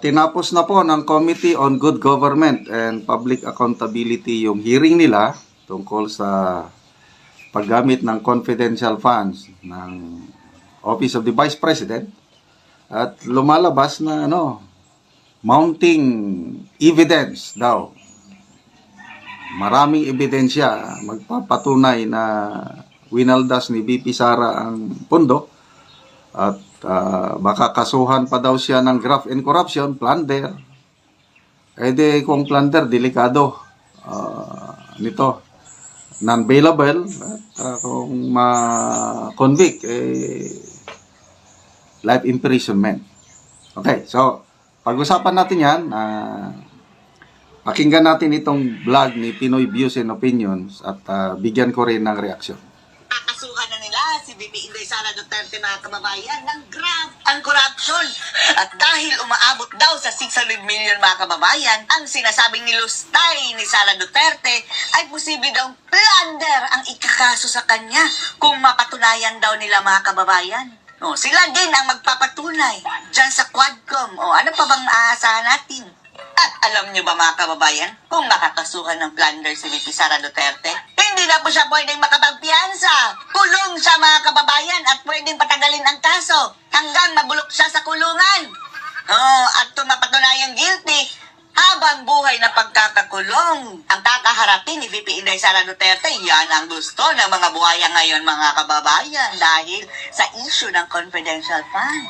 Tinapos na po ng Committee on Good Government and Public Accountability yung hearing nila tungkol sa paggamit ng confidential funds ng Office of the Vice President at lumalabas na mounting evidence daw. Maraming ebidensya magpapatunay na winaldas ni VP Sara ang pondo at baka kasuhan pa daw siya ng graft and corruption, plunder. Kung plunder, delikado nito, non-bailable, at kung ma-convict, life imprisonment. Okay, so pag-usapan natin yan. Pakinggan natin itong vlog ni Pinoy Views and Opinions at bigyan ko rin ng reaksyon. Kakasuhan na nila si VP Inday Sara Duterte, mga kababayan, ng graft and corruption. At dahil umaabot daw sa 600 million, mga kababayan, ang sinasabing nilustay ni Sara Duterte ay posible daw plunder ang ikakaso sa kanya kung mapatunayan daw nila, mga kababayan. Sila din ang magpapatunay dyan sa Quadcom. Ano pa bang aasahan natin? At alam nyo ba, mga kababayan, kung makakasuhan ng plunder si VP Sara Duterte, hindi na po siya pwedeng makapagpiyansa. Kulong siya, mga kababayan, at pwedeng patagalin ang kaso hanggang mabulok siya sa kulungan. At kung mapatunayang guilty, habang buhay na pagkakakulong ang kakaharapin ni VP Inday Sara Duterte. Yan ang gusto ng mga buhaya ngayon, mga kababayan, dahil sa issue ng confidential fund.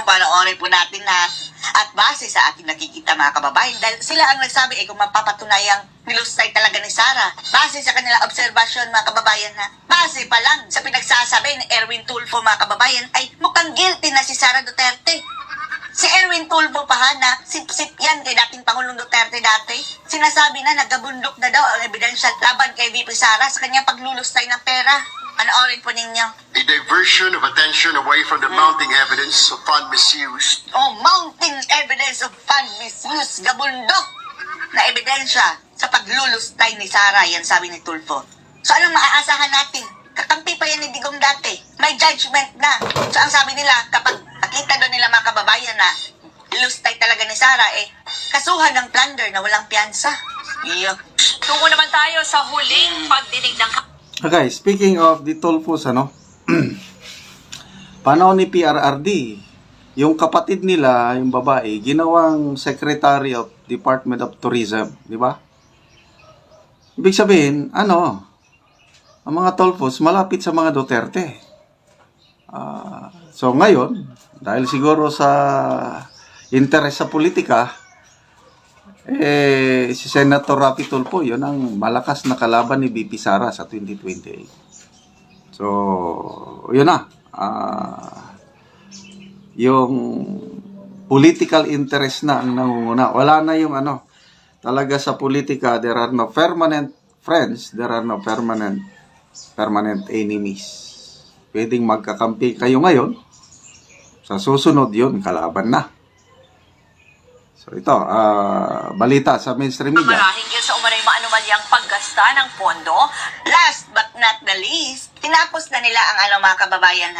Panoorin po natin na. At base sa aking nakikita, mga kababayan, dahil sila ang nagsabi, kung mapapatunayang nilustay talaga ni Sara, base sa kanilang obserbasyon, mga kababayan, base pa lang sa pinagsasabi ni Erwin Tulfo, mga kababayan, ay mukhang guilty na si Sara Duterte. Si Erwin Tulfo pa na sip-sip yan kay dating Pangulong Duterte dati. Sinasabi na nagabundok na daw ang ebidensya laban kay VP Sara sa kanyang paglulustay ng pera. Panoorin po ninyo. A diversion of attention away from the mounting evidence of fund misuse. Mounting evidence of fund misuse. Gabundok na ebidensya sa paglulustay ni Sara. Yan sabi ni Tulfo. So anong maaasahan natin? Kakampi pa yan ni Digong dati. May judgment na. So ang sabi nila, kapag nakita doon nila, mga kababayan, na ilustay talaga ni Sara, kasuhan ng plunder na walang piyansa. Tungo naman tayo sa huling pagdinig ng... Okay, speaking of the Tulfos, panahon ni PRRD, yung kapatid nila, yung babae, ginawang Secretary of Department of Tourism, di ba? Ibig sabihin, ang mga Tulfos malapit sa mga Duterte. So ngayon, dahil siguro sa interes sa politika, si Senator Raffy Tulfo, yun ang malakas na kalaban ni VP Sara sa 2028. So, yun na. Yung political interest na ang nangunguna. Wala na yung talaga sa politika, there are no permanent friends, there are no permanent enemies. Pwedeng magkakampi kayo ngayon, sa susunod yun, kalaban na. So ito, balita sa mainstream media. Marahil sa umanay maanumalyang paggasta ng pondo. Last but not the least, tinapos na nila ang mga kababayan,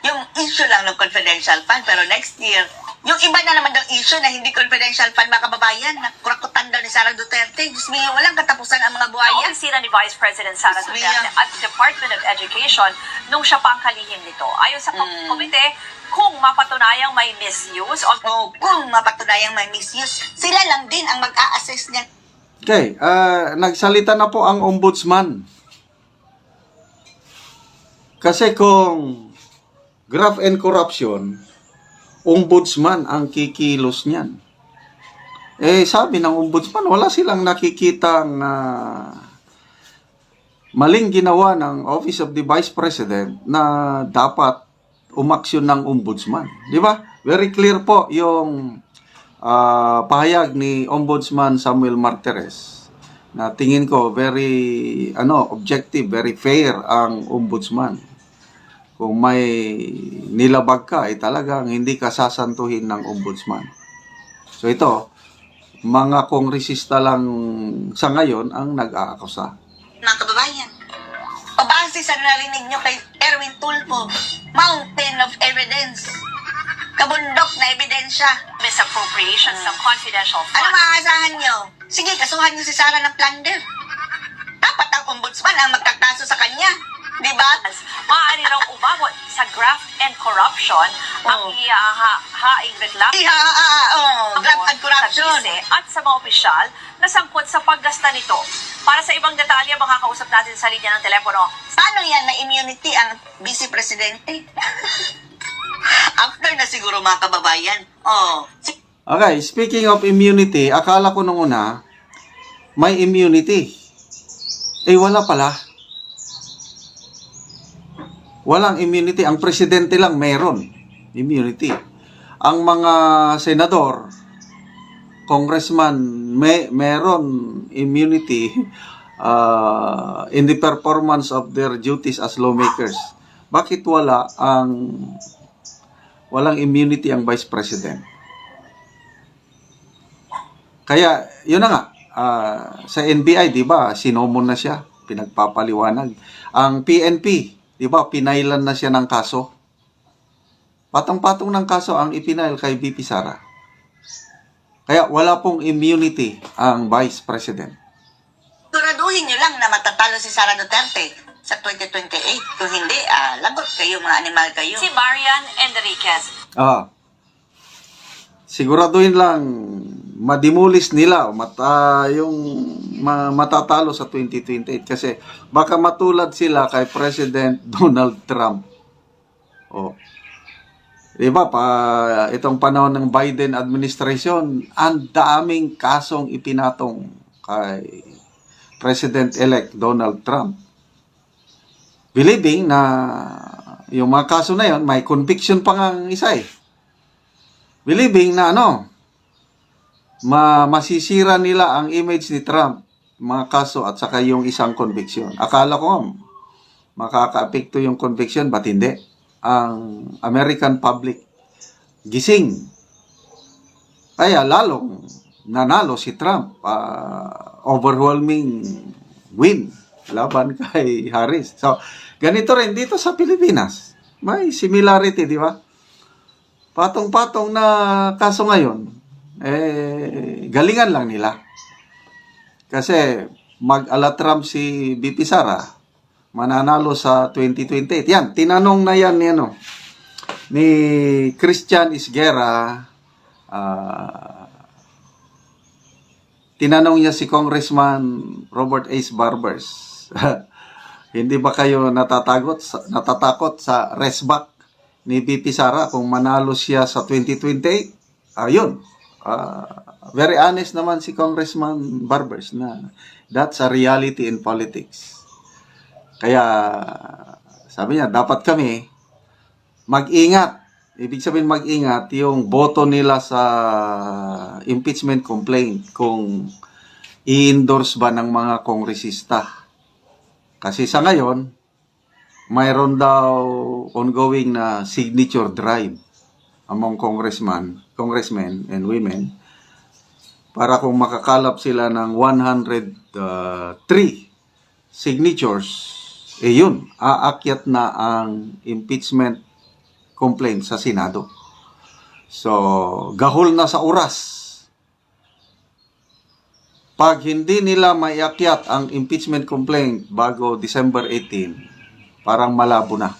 yung issue lang ng confidential fund, pero next year, yung iba na naman ng issue na hindi confidential fund, mga kababayan, na kurakutan daw ni Sara Duterte. Diyos me, walang katapusan ang mga buhaya. Opisina ni Vice President Sara Duterte at Department of Education nung siya pa ang kalihim nito. Ayon sa komite, kung mapatunayang may misuse kung mapatunayang may misuse, sila lang din ang mag-a-assess niyan. Okay, nagsalita na po ang ombudsman. Kasi kung graft and corruption, ombudsman ang kikilos niyan. Sabi ng ombudsman, wala silang nakikitang maling ginawa ng Office of the Vice President na dapat umaksyon ng ombudsman. Di ba? Very clear po yung pahayag ni Ombudsman Samuel Martires na tingin ko very objective, very fair ang ombudsman. Kung may nilabag ka, talagang hindi ka sasantuhin ng ombudsman. So ito, mga kongresista lang sa ngayon ang nag-aakusa. Mga kababayan, pabase sa narinig nyo kay Erwin Tulfo, mountain of evidence. kabundok na ebidensya. Misappropriations ng confidential Ano funds. maaasahan nyo? Sige, kasuhan nyo si Sara ng plunder. Dapat ang ombudsman ang magkakaso sa kanya. Di ba? Maaari raw umabot sa graft and corruption ang Oh. ihahaing reklamo Graft and corruption. sa bise at sa mga opisyal na sangkot sa paggasta nito. Para sa ibang detalye, makakausap natin sa linya ng telepono. Paano yan na immunity ang vice presidente? After na siguro mga kababayan. Okay, speaking of immunity, akala ko nung una, may immunity. Wala pala. Walang immunity. Ang presidente lang meron immunity. Ang mga senador, congressman, meron immunity in the performance of their duties as lawmakers. Bakit walang immunity ang vice president? Kaya, yun na nga, sa NBI, di ba, sinomon na siya, pinagpapaliwanag. Ang PNP, di ba, pinailan na siya ng kaso. Patong-patong ng kaso ang ipinail kay VP Sara. Kaya wala pong immunity ang Vice President. Siguraduhin nyo lang na matatalo si Sara Duterte sa 2028. Kung hindi, lagot kayo, mga animal kayo. Si Marian Enriquez. Siguraduhin lang madimulis nila yung matatalo sa 2028 kasi baka matulad sila kay President Donald Trump. Diba itong panahon ng Biden administration, ang daming kasong ipinatong kay President-elect Donald Trump. Believing na yung mga kaso na yon, may conviction pa nga ang isa Believing na masisira nila ang image ni Trump, mga kaso at saka yung isang conviction. Akala ko makaka-apekto yung conviction, ba't hindi? Ang American public gising. Kaya lalong nanalo si Trump. Overwhelming win laban kay Harris. So, ganito rin dito sa Pilipinas. May similarity, di ba? Patong-patong na kaso ngayon, galingan lang nila. Kasi mag-ala Trump si VP Sara, mananalo sa 2028. Yan, tinanong na yan ni Christian Isguera. Tinanong niya si Congressman Robert Ace Barbers. Hindi ba kayo natatakot sa resback ni VP Sara kung manalo siya sa 2028? Ayun. Very honest naman si Congressman Barbers na that's a reality in politics. Kaya sabi niya, dapat kami mag-ingat. Ibig sabihin mag-ingat yung boto nila sa impeachment complaint kung i-endorse ba ng mga kongresista. Kasi sa ngayon, mayroon daw ongoing na signature drive among congressmen and women para kung makakalap sila ng 103 signatures, yun, aakyat na ang impeachment complaint sa Senado. So, gahol na sa oras. Pag hindi nila maiakyat ang impeachment complaint bago December 18, parang malabo na.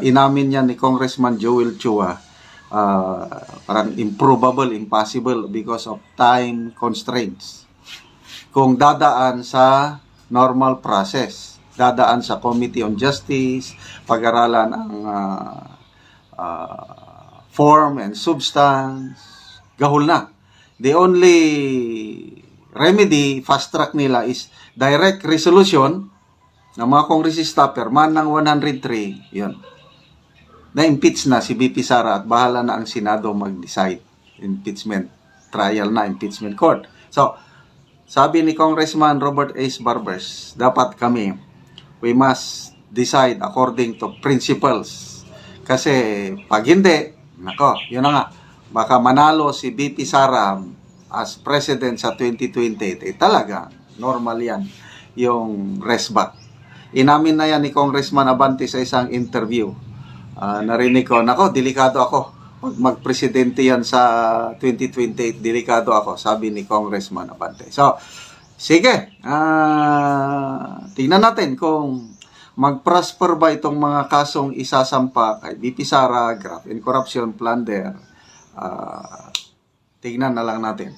Inamin niya ni Congressman Joel Chua, parang improbable, impossible because of time constraints. Kung dadaan sa normal process, dadaan sa Committee on Justice, pag-aralan ang form and substance, gahol na. The only remedy, fast track nila is direct resolution ng mga kongresista perman ng 103, yun. Na-impeach na si VP Sara at bahala na ang Senado mag-decide. Impeachment trial na, impeachment court. So, sabi ni Congressman Robert Ace Barbers, dapat kami, we must decide according to principles. Kasi pag hindi, yun na nga, baka manalo si VP Sara as president sa 2028, talaga, normal yan, yung resback. Inamin na yan ni Congressman Abante sa isang interview. Narinig ko, delikado ako. pag magpresidente yan sa 2028, delikado ako, sabi ni Congressman Abante. So, sige, tingnan natin kung mag-prosper ba itong mga kasong isasampa kay BP Sara, graft and corruption, plunder. Tingnan na lang natin.